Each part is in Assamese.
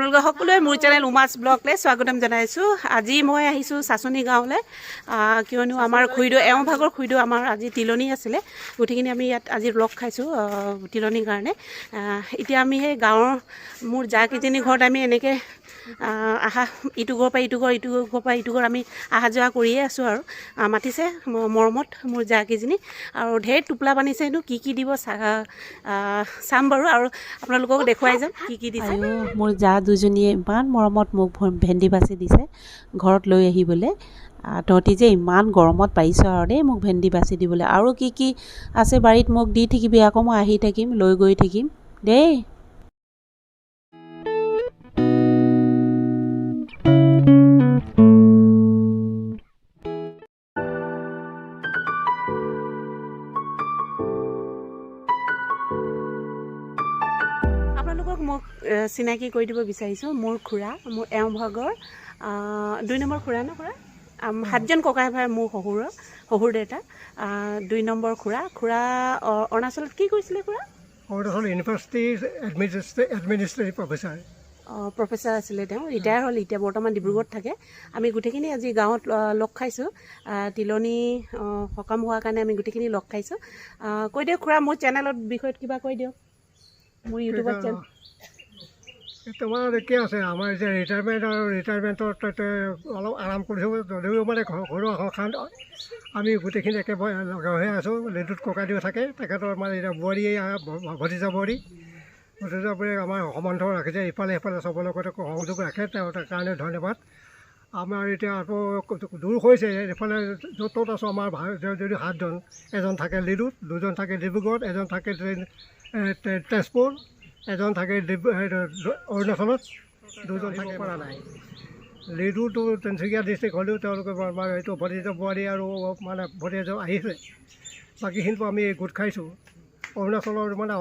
আপোনালোক সকলোৱে মোৰ চেনেল উমাছ ব্লগলৈ স্বাগতম জনাইছোঁ। আজি মই আহিছোঁ চাচনি গাঁৱলৈ, কিয়নো আমাৰ খুৰীদেউ এওঁভাগৰ খুৰীদেউ আমাৰ আজি তিলনি আছিলে, গোটেইখিনি আমি ইয়াত আজি লগ খাইছোঁ তিলনিৰ কাৰণে। এতিয়া আমি সেই গাঁৱৰ মোৰ জাকেইজনী ঘৰত আমি এনেকৈ আহা ইটো ঘৰৰ পৰা ইটো ঘৰ, ইটো ঘৰৰ পৰা ইটো ঘৰ আমি অহা যোৱা কৰিয়ে আছোঁ আৰু মাতিছে মৰমত মোৰ জাকেইজনী, আৰু ঢেৰ টোপোলা বান্ধিছেনো কি কি দিব চাম বাৰু, আৰু আপোনালোকক দেখুৱাই যাম কি কি দিছে। মোৰ জা দুজনীয়ে ইমান মৰমত মোক ভেন্দি বাচি দিছে ঘৰত লৈ আহিবলৈ। তহঁতি যে ইমান গৰমত পাৰিছ আৰু দেই মোক ভেন্দি বাচি দিবলৈ, আৰু কি কি আছে বাৰীত মোক দি থাকিবি আকৌ, মই আহি থাকিম লৈ গৈ থাকিম দেই। আপোনালোকক মোক চিনাকি কৰি দিব বিচাৰিছোঁ, মোৰ খুৰা, মোৰ এওঁভাগৰ 2 নম্বৰ খুৰা ন, খুৰা 7জন ককাই ভাই মোৰ শহুৰ দেউতা 2 নম্বৰ খুৰা অৰুণাচলত কি কৰিছিলে খুৰা? অৰুণাচল ইউনিভাৰ্চিটিৰ এডমিনিষ্ট্ৰেটিভ প্ৰফেচাৰ। প্ৰফেচাৰ আছিলে তেওঁ, ৰিটায়াৰ হ'ল, এতিয়া বৰ্তমান ডিব্ৰুগড়ত থাকে। আমি গোটেইখিনি আজি গাঁৱত লগ খাইছোঁ, তিলনি সকাম হোৱাৰ কাৰণে আমি গোটেইখিনি লগ খাইছোঁ। কৈ দিয়ক খুৰা, মোৰ চেনেলৰ বিষয়ত কিবা কৈ দিয়ক, মোৰ ইউটিউবত চেনেল। তোমাৰ কি আছে, আমাৰ এতিয়া ৰিটায়াৰমেণ্ট আৰু ৰিটায়াৰমেণ্টত অলপ আৰাম কৰিছোঁ, যদিও মানে ঘৰুৱা সকাম আমি গোটেইখিনি একেবাৰে লগ হৈ আছোঁ। লেডুত ককাইদেউ থাকে, তেখেতৰ মানে এতিয়া বোৱাৰী ভতিজা বোৱাৰী আমাৰ সম্বন্ধ ৰাখিছে, ইফালে সিফালে চবৰ লগতে সংযোগ ৰাখে, তেওঁ তাৰ কাৰণে ধন্যবাদ। আমাৰ এতিয়া আকৌ দূৰ হৈছে, এইফালে য'ত ত'ত আছোঁ আমাৰ যদি 7জন, এজন থাকে লিডুত, 2জন থাকে ডিব্ৰুগড়ত, এজন থাকে তেজপুৰ, এজন থাকে অৰুণাচলত, 2জন থাকে পৰা নাই। লিডুটো তিনিচুকীয়া ডিষ্ট্ৰিক্ট হ'লেও তেওঁলোকে এইটো ভতিজা বোৱাৰী আৰু মানে ভতিজা আহিছে, বাকীখিনিতো আমি গোট খাইছোঁ। অৰুণাচলৰ মানে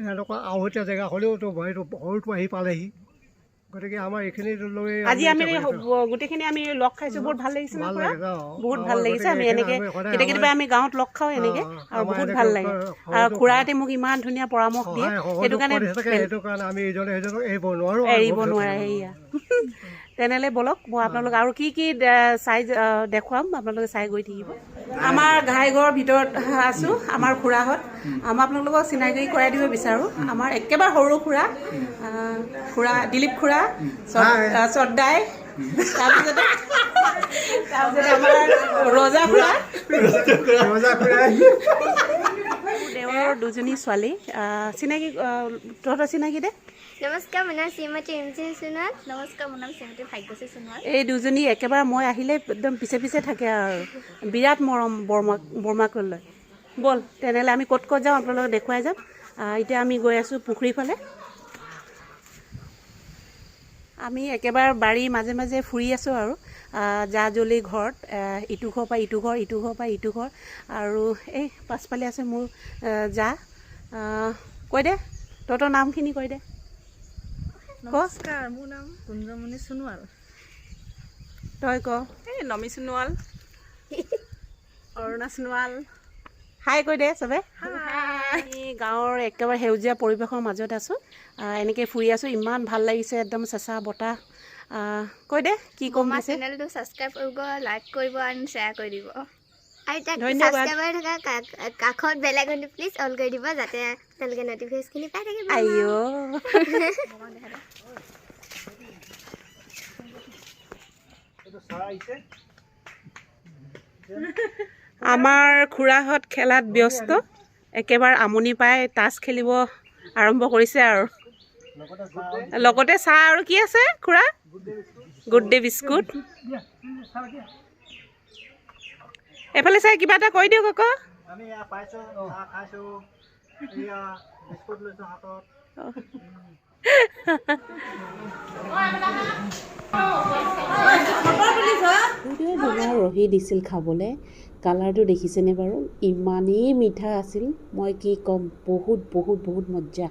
এনেকুৱা আওহতীয়া জেগা হ'লেওতো এইটো সৰুটো আহি পালেহি, গতিকে আমাৰ এইখিনি লৈ আজি আমি গোটেইখিনি আমি লগ খাইছোঁ, বহুত ভাল লাগিছে, বহুত ভাল লাগিছে। আমি এনেকৈ কেতিয়াবা আমি গাঁৱত লগ খাওঁ এনেকৈ, আৰু বহুত ভাল লাগে। আৰু খুৰাহঁতে মোক ইমান ধুনীয়া পৰামৰ্শ দিয়ে, সেইটো কাৰণে আমি ইজনে সিজনক এৰিব নোৱাৰোঁ, এৰিব নোৱাৰে। সেয়া তেনেহ'লে ব'লক, মই আপোনালোক আৰু কি কি চাই দেখুৱাম, আপোনালোকে চাই গৈ থাকিব। আমাৰ ঘাইঘৰৰ ভিতৰত আছোঁ, আমাৰ খুৰাহঁত। মই আপোনালোকক চিনাকি কৰাই দিব বিচাৰোঁ, আমাৰ একেবাৰে সৰু খুৰা দিলীপ খুৰা, চৰ্দাই, তাৰপিছতে আমাৰ ৰজা খুৰা, দেৱৰ 2জনী ছোৱালী। চিনাকি তহঁতৰ চিনাকি দে। নমস্কাৰ, মোৰ নাম শ্ৰীমতী ৰিমচি সোণোৱাল। নমস্কাৰ, মোৰ নাম শ্ৰীমতী ভাগ্যশ্ৰী সোণোৱাল। এই 2জনী একেবাৰে মই আহিলে একদম পিছে পিছে থাকে আৰু বিৰাট মৰম বৰমাকলৈ। ব'ল তেনেহ'লে আমি ক'ত যাওঁ আপোনালোকক দেখুৱাই যাম। এতিয়া আমি গৈ আছোঁ পুখুৰীৰ ফালে। আমি একেবাৰে বাৰীৰ মাজে মাজে ফুৰি আছোঁ আৰু জা জলি ঘৰত, ইটো ঘৰৰ পৰা ইটো ঘৰ, ইটো ঘৰৰ পৰা ইটো ঘৰ, আৰু এই পাছফালে আছে মোৰ জা। কৈ দে তহঁতৰ নামখিনি কৈ দে। নমস্কাৰ, মোৰ নাম কুঞ্জমণি সোণোৱাল। তই ক। এই নমি সোণোৱাল, অৰুণা সোণোৱাল। হাই কৈ দে চবে। আমি গাঁৱৰ একেবাৰে সেউজীয়া পৰিৱেশৰ মাজত আছোঁ, এনেকৈ ফুৰি আছোঁ, ইমান ভাল লাগিছে, একদম চেঁচা বতাহ। কৈ দে কি ক'ম। আমাৰ চেনেলটো ছাবস্ক্ৰাইব কৰিব, লাইক কৰিব আৰু শ্বেয়াৰ কৰি দিব, আৰু তাক ধন্যবাদ। ছাবস্ক্ৰাইব কৰি থকা কাষত বেল আইকনটো প্লিজ অল কৰি দিব, যাতে তেওঁলোকে নটিফিকেশ্যনখিনি পাই থাকিব। আইঅ' আমাৰ খুৰাহঁত খেলাত ব্যস্ত, একেবাৰে আমনি পাই তাচ খেলিব আৰম্ভ কৰিছে, আৰু লগতে চাহ আৰু কি আছে খুৰা? Good day biscuit. এফালে চাই কিবা এটা কৈ দিয়ক আকৌ। ৰহি দিছিল খাবলৈ, কালাৰটো দেখিছেনে বাৰু? ইমানেই মিঠা আছিল, মই কি ক'ম, বহুত বহুত বহুত মজ্জা।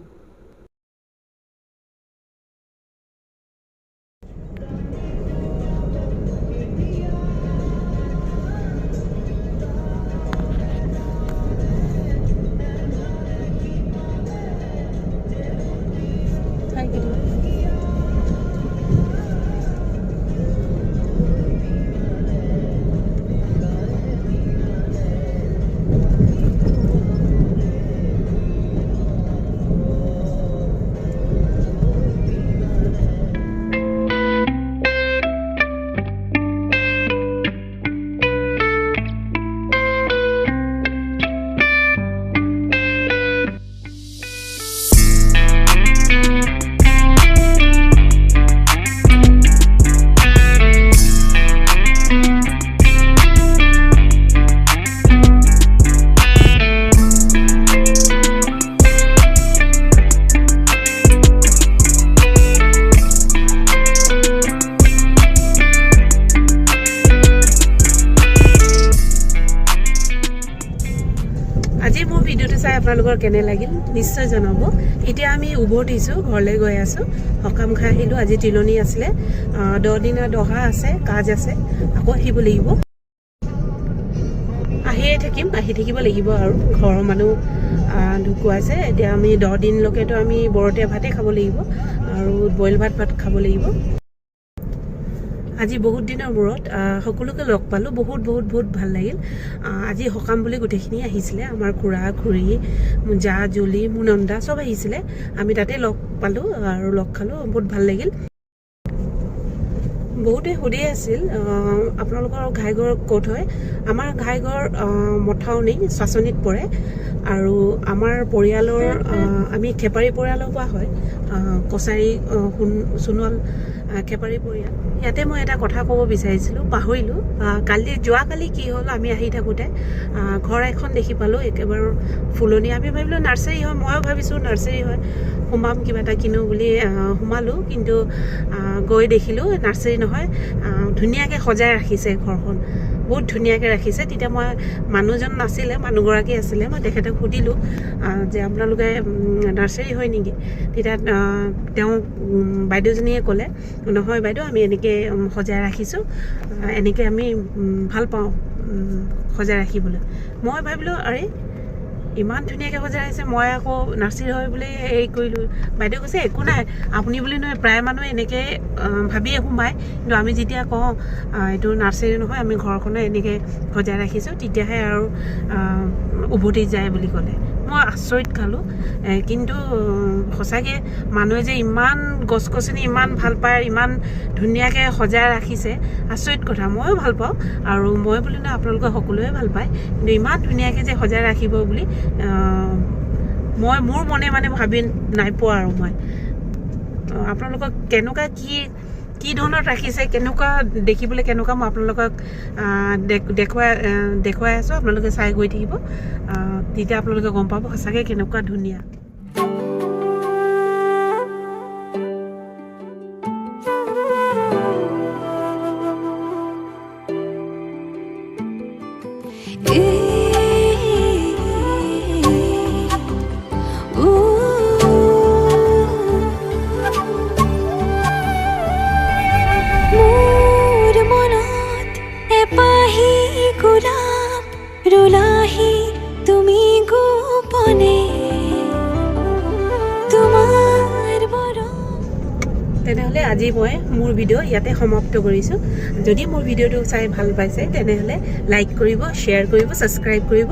আপোনালোকৰ কেনে লাগিল নিশ্চয় জনাব। এতিয়া আমি উভতিছোঁ, ঘৰলৈ গৈ আছোঁ। সকাম খাই আহিলোঁ, আজি তিলনি আছিলে, 10 দিনৰ দহা আছে, কাজ আছে, আকৌ আহিব লাগিব। আহিয়ে থাকিম, আহি থাকিব লাগিব আৰু ঘৰৰ মানুহ ঢুকুৱাইছে। এতিয়া আমি 10 দিনলৈকেতো আমি বৰতীয়া ভাতেই খাব লাগিব আৰু বইল ভাত খাব লাগিব। আজি বহুত দিনৰ মূৰত সকলোকে লগ পালোঁ, বহুত ভাল লাগিল। আজি সকাম বুলি গোটেইখিনি আহিছিলে, আমাৰ খুৰা খুৰী, জা জুলি, মুনন্দা চব আহিছিলে। আমি তাতে লগ পালোঁ আৰু লগ খালোঁ, বহুত ভাল লাগিল। বহুতে সুধি আছিল আপোনালোকৰ ঘাইঘৰ ক'ত হয়। আমাৰ ঘাইঘৰ মথাউনি চাচনিত পৰে আৰু আমাৰ পৰিয়ালৰ আমি খেপাৰী পৰিয়ালৰ পৰা হয়, কছাৰী সোণোৱাল খেপাৰী পৰিয়াল। ইয়াতে মই এটা কথা ক'ব বিচাৰিছিলোঁ, পাহৰিলোঁ। যোৱাকালি কি হ'ল, আমি আহি থাকোঁতে ঘৰ এখন দেখি পালোঁ, একেবাৰে ফুলনি। আমি ভাবিলোঁ নাৰ্চাৰী হয়, ময়ো ভাবিছোঁ নাৰ্চাৰী হয়, সোমাম কিবা এটা কিনো বুলি সোমালোঁ, কিন্তু গৈ দেখিলোঁ নাৰ্চাৰী নহয়। ধুনীয়াকৈ সজাই ৰাখিছে ঘৰখন, বহুত ধুনীয়াকৈ ৰাখিছে। তেতিয়া মই মানুহজন নাছিলে, মানুহগৰাকী আছিলে, মই তেখেতক সুধিলোঁ যে আপোনালোকে নাৰ্চাৰী হয় নেকি। তেতিয়া তেওঁ বাইদেউজনীয়ে ক'লে নহয় বাইদেউ, আমি এনেকৈ সজাই ৰাখিছোঁ, এনেকৈ আমি ভাল পাওঁ সজাই ৰাখিবলৈ। মই ভাবিলোঁ আৰে ইমান ধুনীয়াকৈ সজাই ৰাখিছে, মই আকৌ নাৰ্চাৰী হয় বুলি হেৰি কৰিলোঁ। বাইদেউ কৈছে একো নাই, আপুনি বুলি নহয়, প্ৰায় মানুহে এনেকৈ ভাবিয়ে সোমায়, কিন্তু আমি যেতিয়া কওঁ এইটো নাৰ্চাৰী নহয়, আমি ঘৰখনে এনেকৈ সজাই ৰাখিছোঁ, তেতিয়াহে আৰু উভতি যায় বুলি ক'লে। মই আচৰিত খালোঁ। কিন্তু সঁচাকৈ মানুহে যে ইমান গছ গছনি ইমান ভাল পায়, ইমান ধুনীয়াকৈ সজাই ৰাখিছে, আচৰিত কথা। ময়ো ভাল পাওঁ আৰু মই বুলি নহয়, আপোনালোকে সকলোৱে ভাল পায়, কিন্তু ইমান ধুনীয়াকৈ যে সজাই ৰাখিব বুলি মোৰ মনে ভাবি নাই পোৱা। আৰু মই আপোনালোকক কেনেকুৱা কি ধৰণত ৰাখিছে, কেনেকুৱা দেখিবলৈ কেনেকুৱা, মই আপোনালোকক দেখুৱাই আছোঁ। আপোনালোকে চাই গৈ থাকিব, তেতিয়া আপোনালোকে গম পাব সঁচাকৈ কেনেকুৱা ধুনীয়া। তেনেহ'লে আজি মই মোৰ ভিডিঅ' ইয়াতে সমাপ্ত কৰিছোঁ। যদি মোৰ ভিডিঅ'টো চাই ভাল পাইছে তেনেহ'লে লাইক কৰিব, শ্বেয়াৰ কৰিব, ছাবস্ক্ৰাইব কৰিব,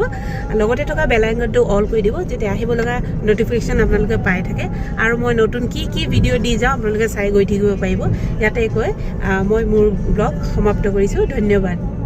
লগতে থকা বেল আইকনটো অল কৰি দিব, যেতিয়া আহিব লগা ন'টিফিকেশ্যন আপোনালোকে পাই থাকে আৰু মই নতুন কি ভিডিঅ' দি যাওঁ আপোনালোকে চাই গৈ থাকিব পাৰিব। ইয়াতে কৈ মই মোৰ ব্লগ সমাপ্ত কৰিছোঁ। ধন্যবাদ।